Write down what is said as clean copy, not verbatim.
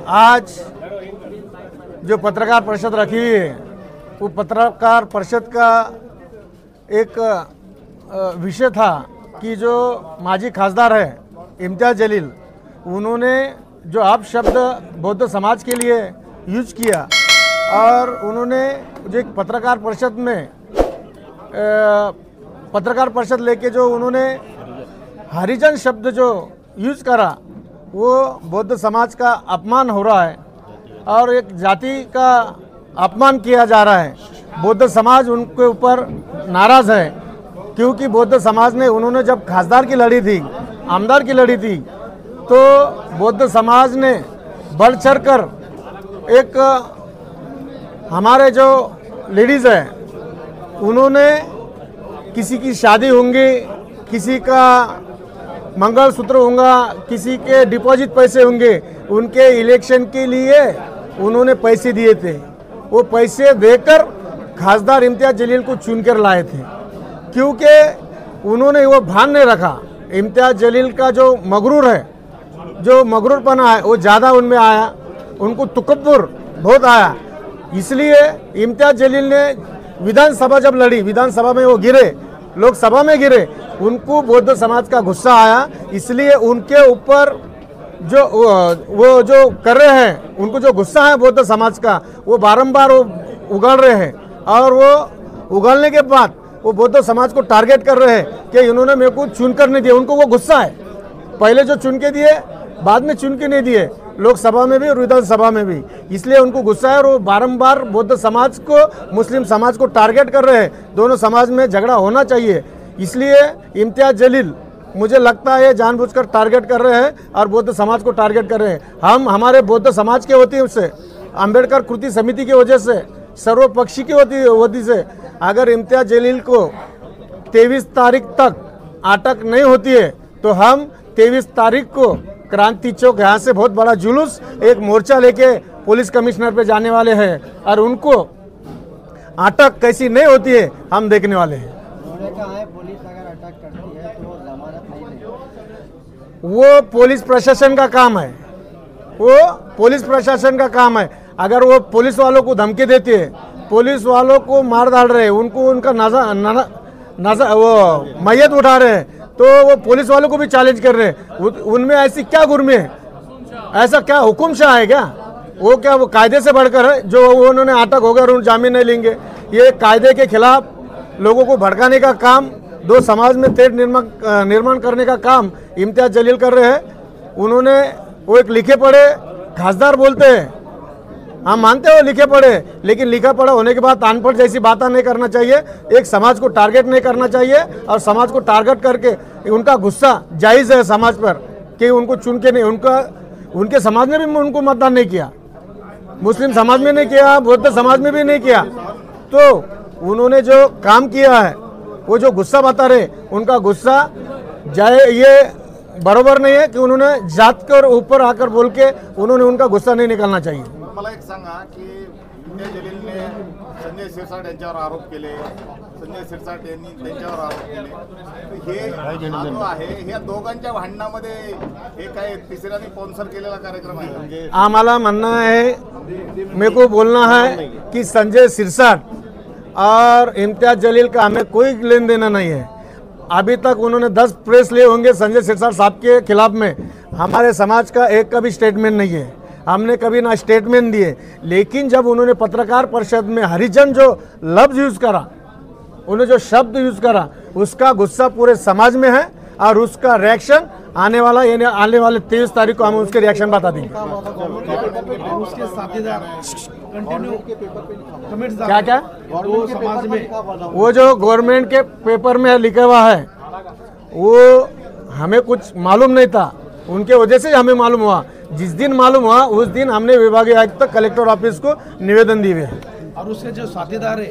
आज जो पत्रकार परिषद रखी हुई है वो पत्रकार परिषद का एक विषय था कि जो माजी खासदार है इम्तियाज़ जलील, उन्होंने जो अपशब्द बौद्ध समाज के लिए यूज किया और उन्होंने जो एक पत्रकार परिषद में पत्रकार परिषद लेके जो उन्होंने हरिजन शब्द जो यूज करा वो बौद्ध समाज का अपमान हो रहा है और एक जाति का अपमान किया जा रहा है। बौद्ध समाज उनके ऊपर नाराज है क्योंकि बौद्ध समाज ने उन्होंने जब खासदार की लड़ी थी, आमदार की लड़ी थी, तो बौद्ध समाज ने बढ़ चढ़ कर एक हमारे जो लेडीज़ है उन्होंने किसी की शादी होंगी, किसी का मंगलसूत्र होगा, किसी के डिपॉजिट पैसे होंगे, उनके इलेक्शन के लिए उन्होंने पैसे दिए थे। वो पैसे देकर खासदार इम्तियाज़ जलील को चुनकर लाए थे क्योंकि उन्होंने वो भान नहीं रखा। इम्तियाज़ जलील का जो मगरूर है, जो मगरूरपना है वो ज़्यादा उनमें आया, उनको तकब्बुर बहुत आया। इसलिए इम्तियाज़ जलील ने विधानसभा जब लड़ी, विधानसभा में वो गिरे, लोकसभा में गिरे, उनको बौद्ध समाज का गुस्सा आया। इसलिए उनके ऊपर जो वो जो कर रहे हैं, उनको जो गुस्सा है बौद्ध समाज का, वो बारंबार वो उगल रहे हैं और वो उगलने के बाद वो बौद्ध समाज को टारगेट कर रहे हैं कि इन्होंने मेरे को चुन कर नहीं दिया। उनको वो गुस्सा है, पहले जो चुन के दिए बाद में चुन के नहीं दिए, लोकसभा में भी और विधानसभा में भी, इसलिए उनको गुस्सा है और वो बारंबार बौद्ध समाज को, मुस्लिम समाज को टारगेट कर रहे हैं। दोनों समाज में झगड़ा होना चाहिए, इसलिए इम्तियाज़ जलील मुझे लगता है जानबूझकर टारगेट कर रहे हैं और बौद्ध समाज को टारगेट कर रहे हैं। हम हमारे बौद्ध समाज के वतीन से, अंबेडकर कृति समिति की वजह से, सर्वपक्षी की वजह से अगर इम्तियाज़ जलील को 23 तारीख तक अटक नहीं होती है तो हम 23 तारीख को क्रांति चौक यहाँ से बहुत बड़ा जुलूस, एक मोर्चा लेके पुलिस कमिश्नर पे जाने वाले हैं और उनको अटक कैसी नहीं होती है हम देखने वाले हैं। पुलिस अगर अटक करती है तो जमानत नहीं देगी। वो पुलिस प्रशासन का काम है, वो पुलिस प्रशासन का काम है। अगर वो पुलिस वालों को धमकी देती है, पुलिस वालों को मार डाल रहे हैं, उनको उनका वो मैयत उठा रहे हैं, तो वो पुलिस वालों को भी चैलेंज कर रहे हैं। उनमें ऐसी क्या गुर्मे है, ऐसा क्या हुकुमशाह है क्या? वो क्या वो कायदे से बढ़कर है जो उन्होंने अटक हो गया और उन जामीन नहीं लेंगे? ये कायदे के खिलाफ लोगों को भड़काने का काम, दो समाज में तेज निर्माण करने का काम इम्तियाज़ जलील कर रहे हैं। उन्होंने वो एक लिखे पढ़े खासदार बोलते हैं, हम मानते हो लिखे पढ़े, लेकिन लिखा पढ़ा होने के बाद अनपढ़ जैसी बातें नहीं करना चाहिए। एक समाज को टारगेट नहीं करना चाहिए और समाज को टारगेट करके उनका गुस्सा जायज़ है समाज पर कि उनको चुन के नहीं, उनके समाज ने भी उनको मतदान नहीं किया, मुस्लिम समाज में नहीं किया, बौद्ध समाज में भी नहीं किया। तो उन्होंने जो काम किया है, वो जो गुस्सा बता रहे, उनका गुस्सा जाए, ये बरोबर नहीं है कि उन्होंने जात कर ऊपर आकर बोल के उन्होंने उनका गुस्सा नहीं निकालना चाहिए। मला एक सांगा की इम्तियाज़ जलीलने संजय शिरसाट यांच्यावर आरोप केले, संजय शिरसाट यांनी त्यांच्यावर आरोप केले, हे जो आहे ह्या दोघांच्या भांडणामध्ये हे काय तिसऱ्याने स्पॉन्सर केलेला कार्यक्रम आहे? आम्हाला म्हणणं है, मेरे को बोलना है कि संजय शिरसाट और इम्तियाज़ जलील का हमें कोई लेन देना नहीं है। अभी तक उन्होंने 10 प्रेस लिए होंगे संजय शिरसाट साहब के खिलाफ में, हमारे समाज का एक का भी स्टेटमेंट नहीं है, हमने कभी ना स्टेटमेंट दिए। लेकिन जब उन्होंने पत्रकार परिषद में हरिजन जो लफ्ज़ यूज़ करा, उन्होंने जो शब्द यूज़ करा, उसका गुस्सा पूरे समाज में है और उसका रिएक्शन आने वाले 23 तारीख को हम उसके रिएक्शन बता देंगे। उसके साथीदार क्या क्या वो समाज में वो जो गवर्नमेंट के पेपर में लिखा हुआ है वो हमें कुछ मालूम नहीं था, उनके वजह से हमें मालूम हुआ। जिस दिन मालूम हुआ उस दिन हमने विभागीय आयुक्त कलेक्टर ऑफिस को निवेदन दिए हैं। और उसके जो साथीदार है